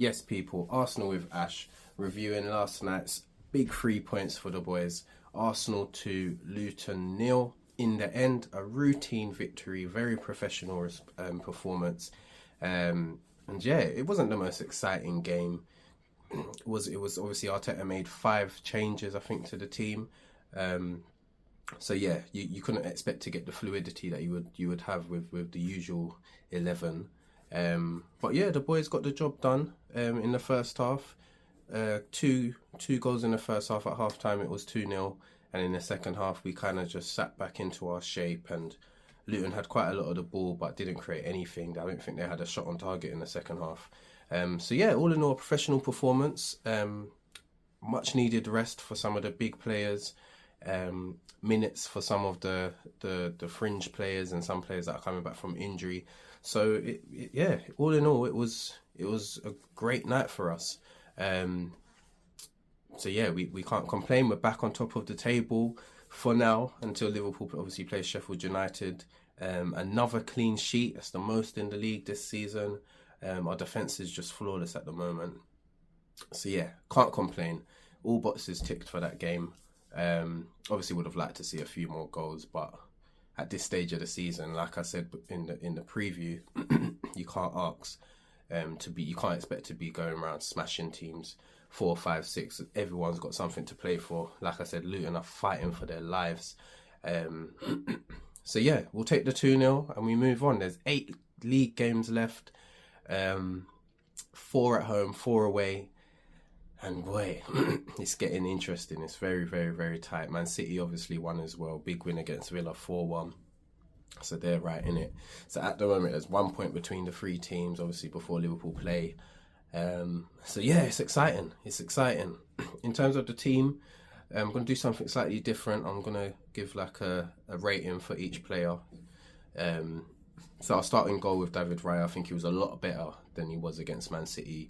Yes, people, Arsenal with Ash reviewing last night's big 3 points for the boys. Arsenal to Luton 0. In the end, a routine victory, very professional performance. And yeah, it wasn't the most exciting game. It was obviously Arteta made 5 changes, I think, to the team. So yeah, you couldn't expect to get the fluidity that you would have with the usual 11. But yeah, the boys got the job done in the first half. Two goals in the first half. At half time it was 2-0, and in the second half we kind of just sat back into our shape, and Luton had quite a lot of the ball but didn't create anything. I don't think they had a shot on target in the second half. So yeah, all in all, professional performance. Much needed rest for some of the big players. Minutes for some of the fringe players and some players that are coming back from injury. So yeah, all in all, it was a great night for us. So yeah, we can't complain. We're back on top of the table for now until Liverpool obviously plays Sheffield United. Another clean sheet. That's the most in the league this season. Our defence is just flawless at the moment. So yeah, can't complain. All boxes ticked for that game. Obviously would have liked to see a few more goals, but at this stage of the season, like I said in the preview, you can't ask you can't expect to be going around smashing teams 4, 5, 6. Everyone's got something to play for. Like I said, Luton are fighting for their lives. So yeah, we'll take the 2-0 and we move on. There's 8 league games left, 4 at home, 4 away. And boy, it's getting interesting. It's very, very, very tight. Man City obviously won as well. Big win against Villa, 4-1. So they're right in it. So at the moment, there's 1 point between the 3 teams, obviously, before Liverpool play. So yeah, it's exciting. It's exciting. In terms of the team, I'm going to do something slightly different. I'm going to give like a rating for each player. So I'll start in goal with David Raya. I think he was a lot better than he was against Man City.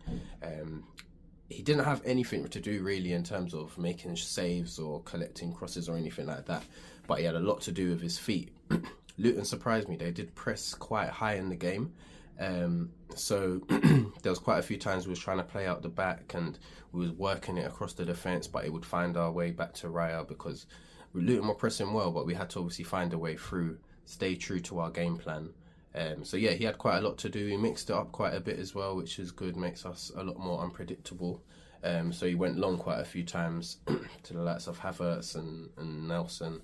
He didn't have anything to do really in terms of making saves or collecting crosses or anything like that, but he had a lot to do with his feet. Luton surprised me. They did press quite high in the game. So there was quite a few times we was trying to play out the back and we was working it across the defence, but it would find our way back to Raya because Luton were pressing well, but we had to obviously find a way through, stay true to our game plan. So yeah, he had quite a lot to do. He mixed it up quite a bit as well, which is good, makes us a lot more unpredictable. So he went long quite a few times to the likes of Havertz and Nelson.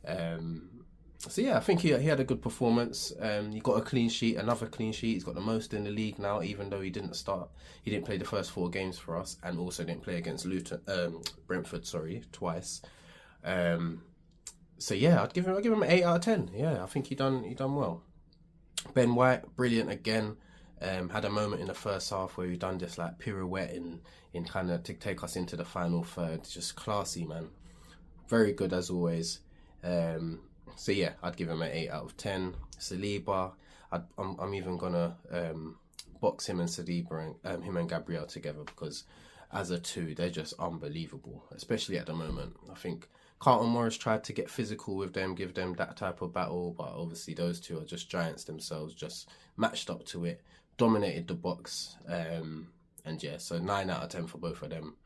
So yeah, I think he had a good performance. He got a clean sheet, another clean sheet. He's got the most in the league now, even though he didn't start. He didn't play the first 4 games for us, and also didn't play against Brentford, twice. So yeah, I'd give him an 8 out of 10. Yeah, I think he done well. Ben White, brilliant again. Had a moment in the first half where he done this like pirouette in kind of to take us into the final third. Just classy, man. Very good as always. So yeah, I'd give him an 8 out of 10. Saliba, I'm even gonna box him and Saliba and him and Gabriel together because as a 2, they're just unbelievable, especially at the moment. I think Carlton Morris tried to get physical with them, give them that type of battle, but obviously those 2 are just giants themselves, just matched up to it, dominated the box, and yeah, so 9 out of 10 for both of them.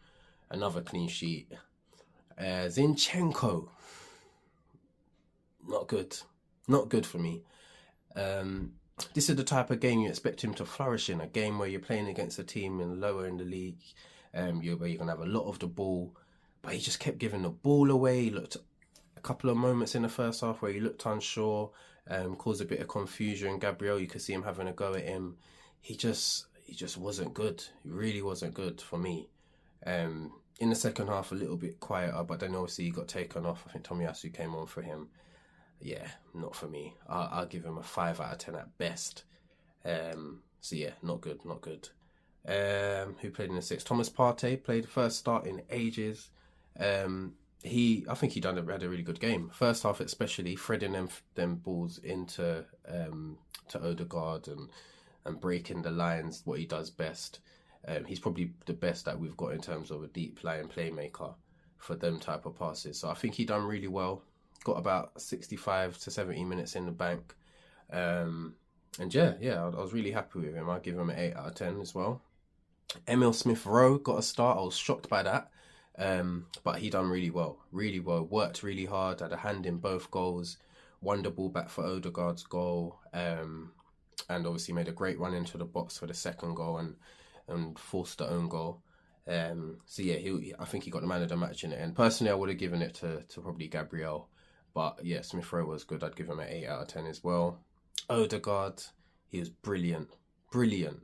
Another clean sheet. Zinchenko, not good for me. This is the type of game you expect him to flourish in, a game where you're playing against a team lower in the league, where you're going to have a lot of the ball. But he just kept giving the ball away. He looked a couple of moments in the first half where he looked unsure, caused a bit of confusion. Gabriel, you could see him having a go at him. He just wasn't good. He really wasn't good for me. In the second half, a little bit quieter, but then obviously he got taken off. I think Tomiyasu came on for him. Yeah, not for me. I'll give him a 5 out of 10 at best. So yeah, not good. Who played in the 6? Thomas Partey played the first start in ages. I think he had a really good game. First half especially, threading them balls into to Odegaard and breaking the lines, what he does best. He's probably the best that we've got in terms of a deep lying playmaker for them type of passes. So I think he done really well. Got about 65 to 70 minutes in the bank. And yeah, I was really happy with him. I'll give him an 8 out of 10 as well. Emil Smith Rowe got a start. I was shocked by that. But he done really well. Really well. Worked really hard. Had a hand in both goals. Won the ball back for Odegaard's goal. And obviously made a great run into the box for the second goal and forced the own goal. So yeah, I think he got the man of the match in it. And personally, I would have given it to probably Gabriel. But yeah, Smith Rowe was good. I'd give him an 8 out of 10 as well. Odegaard, he was brilliant. Brilliant.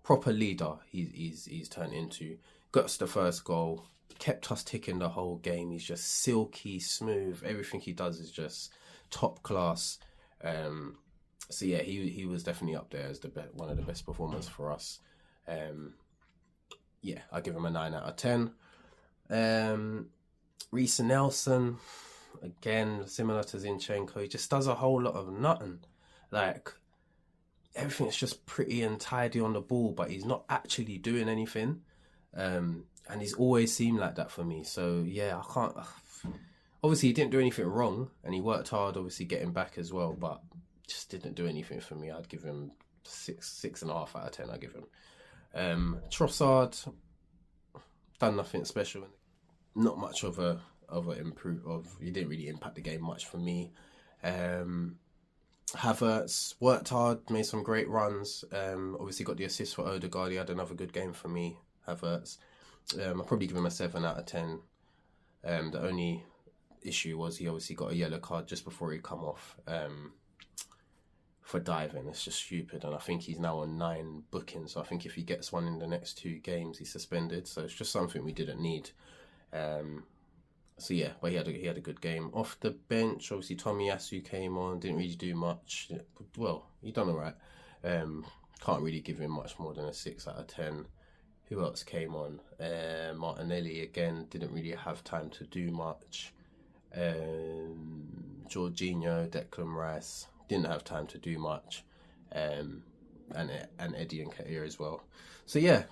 Proper leader he's turned into. Got us the first goal. Kept us ticking the whole game. He's just silky, smooth. Everything he does is just top class. So yeah, he was definitely up there as one of the best performers for us. Yeah, I give him a 9 out of 10. Reece Nelson, again, similar to Zinchenko, he just does a whole lot of nothing. Like, everything's just pretty and tidy on the ball, but he's not actually doing anything. And he's always seemed like that for me. So yeah, I can't. Obviously, he didn't do anything wrong, and he worked hard, obviously getting back as well, but just didn't do anything for me. I'd give him 6.5 out of 10. I give him. Trossard done nothing special. Not much of a improve. He didn't really impact the game much for me. Havertz worked hard, made some great runs. Obviously got the assist for Odegaard. He had another good game for me. Havertz. I'll probably give him a 7 out of 10. The only issue was he obviously got a yellow card just before he come off for diving. It's just stupid, and I think he's now on 9 bookings. So I think if he gets one in the next 2 games, he's suspended. So it's just something we didn't need. So yeah, but he had a good game. Off the bench, obviously Tomiyasu came on, didn't really do much. Well, he done alright. Can't really give him much more than a 6 out of 10. Who else came on? Martinelli again, didn't really have time to do much. Jorginho, Declan Rice, didn't have time to do much. And Eddie Nketiah as well. So yeah,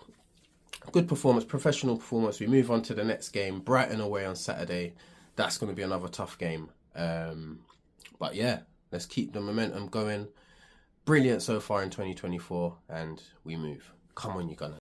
good performance, professional performance. We move on to the next game, Brighton away on Saturday. That's going to be another tough game. But yeah, let's keep the momentum going. Brilliant so far in 2024, and we move. Come on, you Gunners.